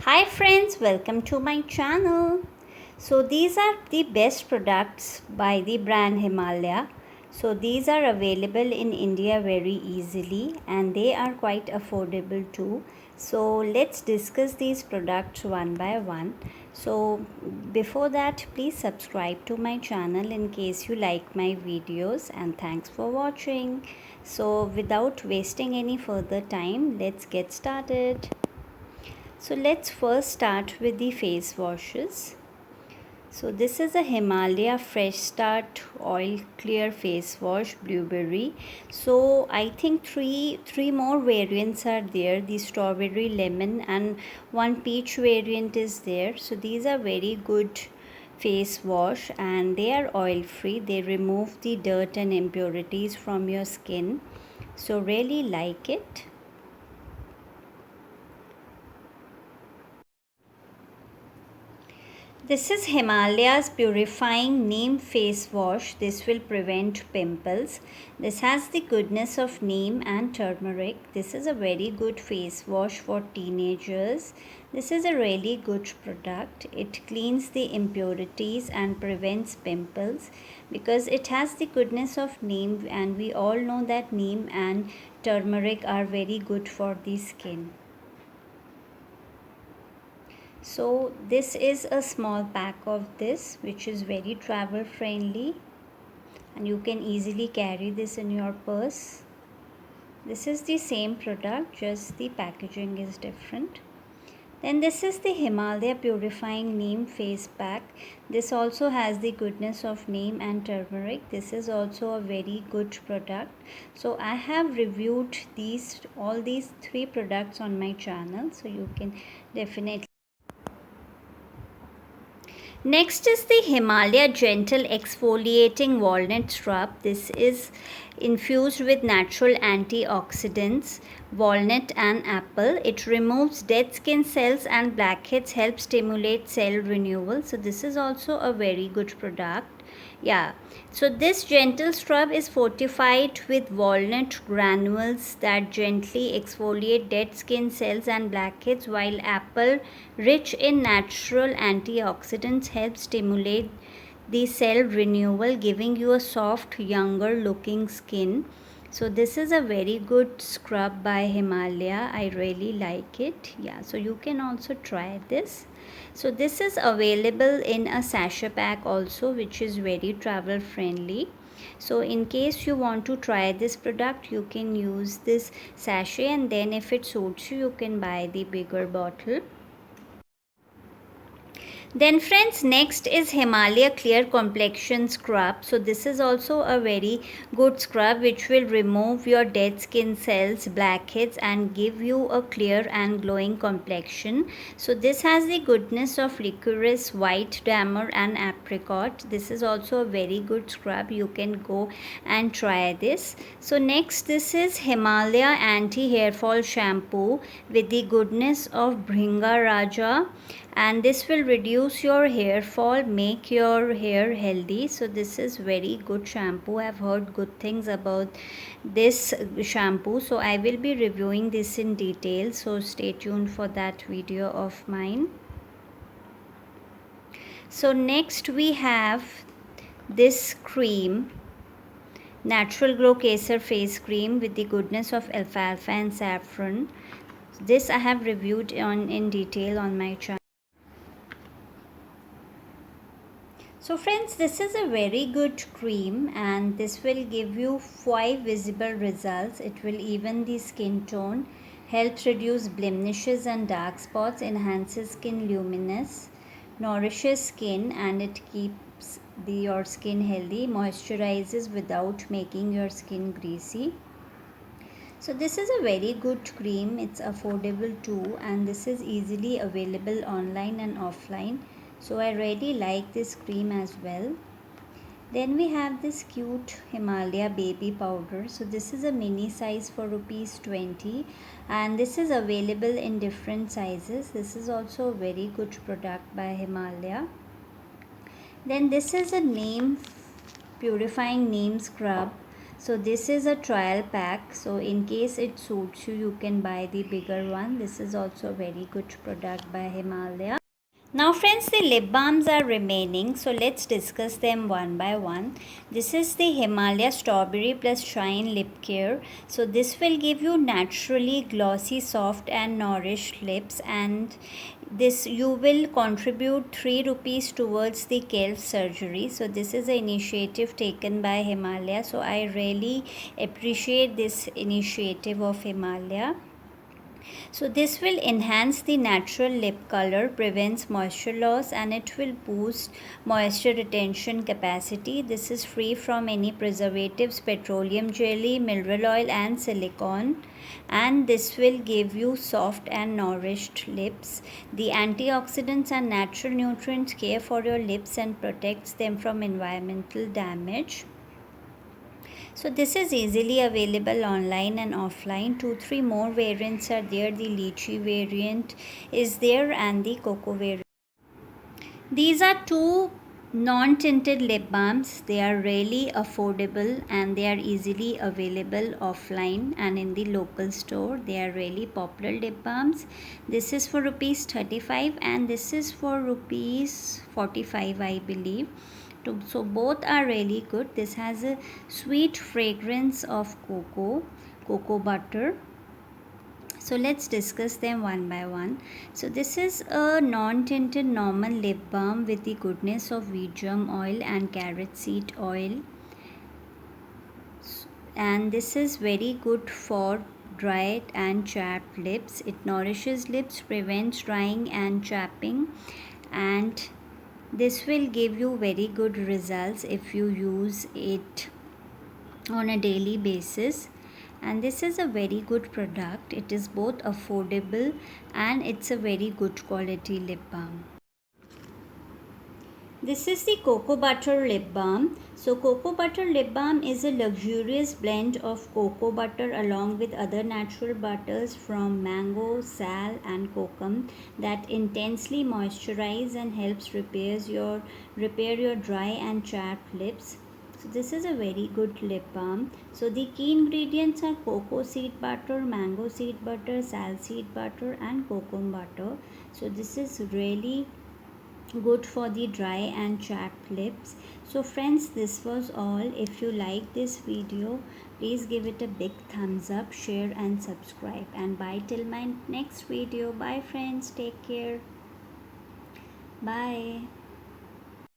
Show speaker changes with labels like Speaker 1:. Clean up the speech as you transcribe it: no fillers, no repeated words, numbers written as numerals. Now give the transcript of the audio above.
Speaker 1: Hi friends, welcome to my channel. So these are the best products by the brand Himalaya. So these are available in India very easily and they are quite affordable too. So let's discuss these products one by one. So before that, please subscribe to my channel in case you like my videos, and thanks for watching. So without wasting any further time, let's get started. So let's first start with the face washes. So this is a Himalaya Fresh Start Oil Clear Face Wash Blueberry. So I think three more variants are there. The strawberry lemon and one peach variant is there. So these are very good face wash and they are oil free. They remove the dirt and impurities from your skin. So really like it. This is Himalaya's Purifying Neem Face Wash. This will prevent pimples. This has the goodness of neem and turmeric. This is a very good face wash for teenagers. This is a really good product. It cleans the impurities and prevents pimples because it has the goodness of neem, and we all know that neem and turmeric are very good for the skin. So this is a small pack of this, which is very travel friendly and you can easily carry this in your purse. This is the same product, just the packaging is different. Then this is the Himalaya Purifying Neem Face Pack. This also has the goodness of neem and turmeric. This is also a very good product. So I have reviewed all these three products on my channel, so you can definitely. Next is the Himalaya Gentle Exfoliating Walnut Scrub. This is infused with natural antioxidants, walnut and apple. It removes dead skin cells and blackheads, helps stimulate cell renewal. So this is also a very good product. Yeah, so this gentle scrub is fortified with walnut granules that gently exfoliate dead skin cells and blackheads, while apple, rich in natural antioxidants, helps stimulate the cell renewal, giving you a soft, younger looking skin. So this is a very good scrub by Himalaya. I really like it. Yeah, so you can also try this. So this is available in a sachet pack also, which is very travel friendly. So in case you want to try this product, you can use this sachet, and then if it suits you, you can buy the bigger bottle. Then friends, next is Himalaya Clear Complexion Scrub. So this is also a very good scrub which will remove your dead skin cells, blackheads, and give you a clear and glowing complexion. So this has the goodness of licorice, white dammer and apricot. This is also a very good scrub. You can go and try this. So next, this is Himalaya Anti Hair Fall Shampoo with the goodness of Bhringa Raja, and this will reduce your hair fall, make your hair healthy. So this is very good shampoo. I've heard good things about this shampoo, so I will be reviewing this in detail, so stay tuned for that video of mine. So next we have this cream, Natural Glow Kesar face cream with the goodness of alfalfa and saffron. This I have reviewed in detail on my channel. So friends, this is a very good cream and this will give you 5 visible results. It will even the skin tone, helps reduce blemishes and dark spots, enhances skin luminous, nourishes skin, and it keeps your skin healthy, moisturizes without making your skin greasy. So this is a very good cream. It's affordable too, and this is easily available online and offline. So I really like this cream as well. Then we have this cute Himalaya baby powder. So this is a mini size for rupees 20, and this is available in different sizes. This is also a very good product by Himalaya. Then this is a neem purifying neem scrub. So this is a trial pack, so in case it suits you, you can buy the bigger one. This is also a very good product by Himalaya. Now friends, the lip balms are remaining, so let's discuss them one by one. This is the Himalaya Strawberry Plus Shine Lip Care. So this will give you naturally glossy, soft and nourished lips, and this you will contribute 3 rupees towards the KELF surgery. So this is an initiative taken by Himalaya. So I really appreciate this initiative of Himalaya. So this will enhance the natural lip color, prevents moisture loss, and it will boost moisture retention capacity. This is free from any preservatives, petroleum jelly, mineral oil and silicone, and this will give you soft and nourished lips. The antioxidants and natural nutrients care for your lips and protects them from environmental damage. So this is easily available online and offline. 2-3 more variants are there. The lychee variant is there and the cocoa variant. These are two non-tinted lip balms. They are really affordable and they are easily available offline and in the local store. They are really popular lip balms. This is for rupees 35 and this is for rupees 45, I believe. So both are really good. This has a sweet fragrance of cocoa butter. So let's discuss them one by one. So this is a non-tinted normal lip balm with the goodness of wheat germ oil and carrot seed oil, and this is very good for dry and chapped lips. It nourishes lips, prevents drying and chapping, and this will give you very good results if you use it on a daily basis. And this is a very good product. It is both affordable and it's a very good quality lip balm. This is the cocoa butter lip balm. So cocoa butter lip balm is a luxurious blend of cocoa butter along with other natural butters from mango, sal and kokum that intensely moisturize and helps repair your dry and chapped lips. So this is a very good lip balm. So the key ingredients are cocoa seed butter, mango seed butter, sal seed butter and kokum butter. So this is really good for the dry and chapped lips. So friends, this was all. If you like this video, please give it a big thumbs up, share and subscribe, and bye till my next video. Bye friends, take care. Bye.